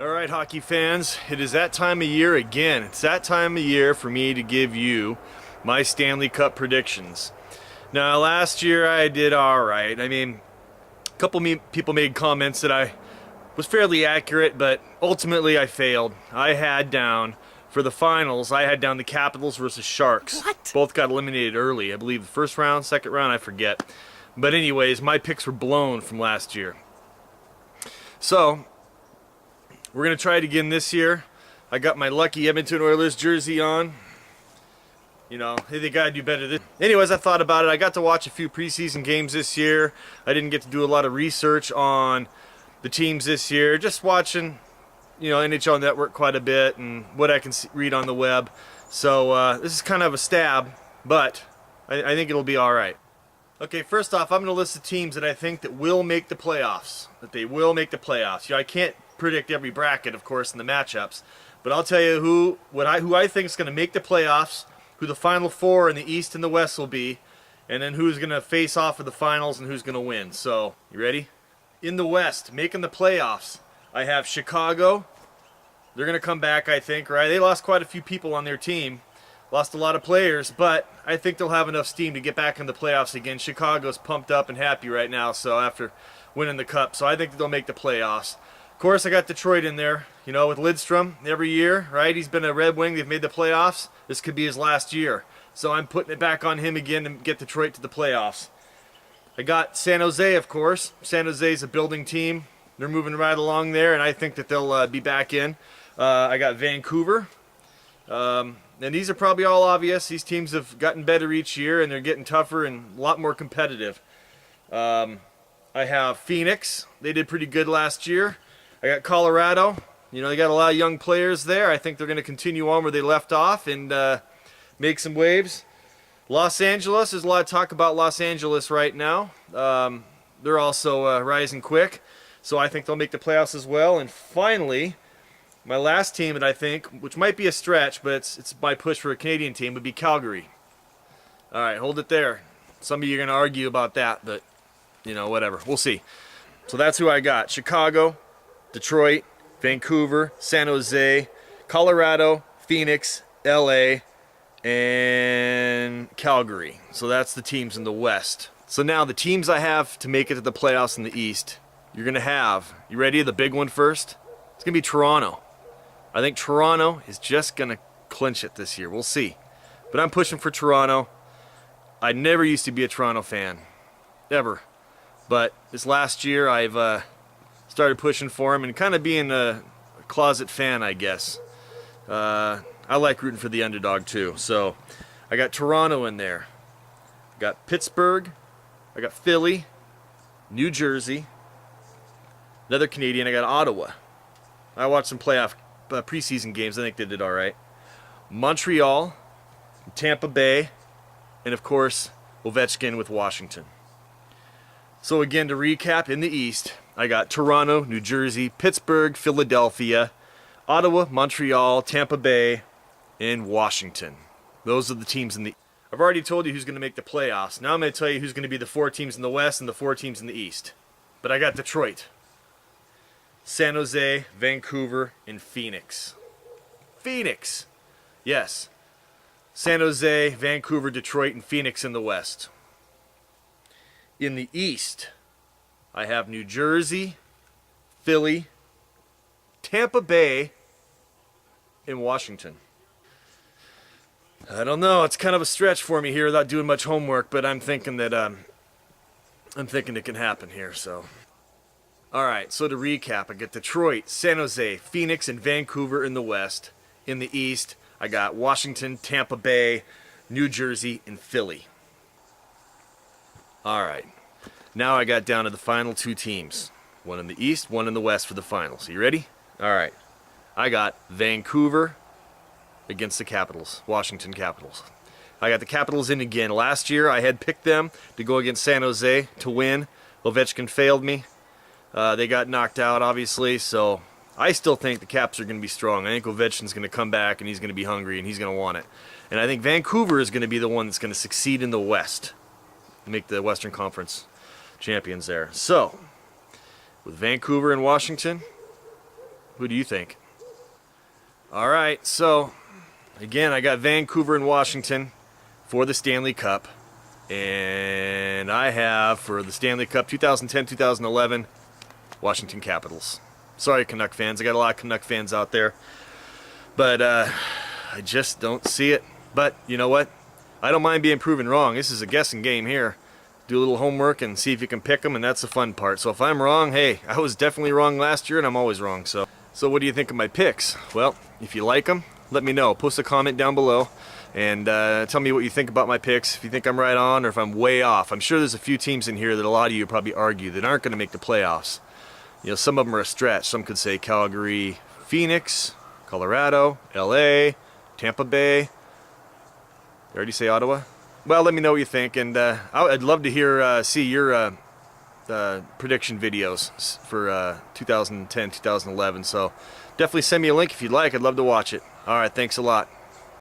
Alright, hockey fans, it is that time of year again. It's that time of year for me to give you my Stanley Cup predictions. Now, last year I did alright. I mean, a couple people made comments that I was fairly accurate, but ultimately I failed. I had down, for the finals, I had down the Capitals versus Sharks. What? Both got eliminated early. I believe the first round, second round, I forget. But anyways, my picks were blown from last year. So, we're going to try it again this year. I got my lucky Edmonton Oilers jersey on. You know, hey, they got to do better. Anyways, I thought about it. I got to watch a few preseason games this year. I didn't get to do a lot of research on the teams this year. Just watching, you know, NHL Network quite a bit and what I can read on the web. So this is kind of a stab, but I think it'll be all right. Okay, first off, I'm going to list the teams that I think that will make the playoffs. That they will make the playoffs. You know, I can't predict every bracket, of course, in the matchups, but I'll tell you who I think is going to make the playoffs, who the final four in the East and the West will be, and then who's going to face off for the finals and who's going to win. So, you ready? In the West, making the playoffs, I have Chicago. They're going to come back, I think, right? They lost quite a few people on their team, lost a lot of players, but I think they'll have enough steam to get back in the playoffs again. Chicago's pumped up and happy right now, so after winning the Cup, so I think they'll make the playoffs. Of course, I got Detroit in there, you know, with Lidstrom every year, right? He's been a Red Wing. They've made the playoffs. This could be his last year. So I'm putting it back on him again to get Detroit to the playoffs. I got San Jose, of course. San Jose's a building team. They're moving right along there, and I think that they'll be back in. I got Vancouver. And these are probably all obvious. These teams have gotten better each year, and they're getting tougher and a lot more competitive. I have Phoenix. They did pretty good last year. I got Colorado. You know, they got a lot of young players there. I think they're going to continue on where they left off and make some waves. Los Angeles, there's a lot of talk about Los Angeles right now. They're also rising quick, so I think they'll make the playoffs as well. And finally, my last team that I think, which might be a stretch, but it's my push for a Canadian team, would be Calgary. All right, hold it there. Some of you are going to argue about that, but, you know, whatever. We'll see. So that's who I got. Chicago, Detroit, Vancouver, San Jose, Colorado, Phoenix, LA, and Calgary. So that's the teams in the West. So now the teams I have to make it to the playoffs in the East, you're going to have, you ready? The big one first? It's going to be Toronto. I think Toronto is just going to clinch it this year. We'll see. But I'm pushing for Toronto. I never used to be a Toronto fan. Ever. But this last year I've started pushing for him and kind of being a closet fan, I guess. I like rooting for the underdog too. So I got Toronto in there. I got Pittsburgh. I got Philly. New Jersey. Another Canadian. I got Ottawa. I watched some playoff preseason games. I think they did all right. Montreal. Tampa Bay. And of course, Ovechkin with Washington. So again, to recap, in the East, I got Toronto, New Jersey, Pittsburgh, Philadelphia, Ottawa, Montreal, Tampa Bay, and Washington. Those are the teams in the... I've already told you who's going to make the playoffs. Now I'm going to tell you who's going to be the 4 teams in the West and the 4 teams in the East. But I got Detroit, San Jose, Vancouver, and Phoenix. Phoenix! Yes. San Jose, Vancouver, Detroit, and Phoenix in the West. In the East, I have New Jersey, Philly, Tampa Bay, and Washington. I don't know. It's kind of a stretch for me here without doing much homework, but I'm thinking that it can happen here. So, all right. So to recap, I got Detroit, San Jose, Phoenix, and Vancouver in the West. In the East, I got Washington, Tampa Bay, New Jersey, and Philly. All right. Now I got down to the final 2 teams. One in the East, one in the West for the finals. You ready? All right. I got Vancouver against the Capitals, Washington Capitals. I got the Capitals in again. Last year I had picked them to go against San Jose to win. Ovechkin failed me. They got knocked out, obviously, so I still think the Caps are going to be strong. I think Ovechkin's going to come back, and he's going to be hungry, and he's going to want it. And I think Vancouver is going to be the one that's going to succeed in the West, make the Western Conference champions there. So, with Vancouver and Washington, Who do you think? All right, so again, I got Vancouver and Washington for the Stanley Cup. And I have, for the Stanley Cup 2010-2011, Washington Capitals. Sorry, Canuck fans. I got a lot of Canuck fans out there. But I just don't see it. But you know what? I don't mind being proven wrong. This is a guessing game here. Do a little homework and see if you can pick them, and that's the fun part. So if I'm wrong, hey, I was definitely wrong last year, and I'm always wrong. So what do you think of my picks? Well, if you like them, let me know. Post a comment down below, and tell me what you think about my picks. If you think I'm right on, or if I'm way off. I'm sure there's a few teams in here that a lot of you probably argue that aren't going to make the playoffs. You know, some of them are a stretch. Some could say Calgary, Phoenix, Colorado, LA, Tampa Bay. Did I already say Ottawa? Well, let me know what you think, and I'd love to see your prediction videos for 2010, 2011. So definitely send me a link if you'd like. I'd love to watch it. All right, thanks a lot.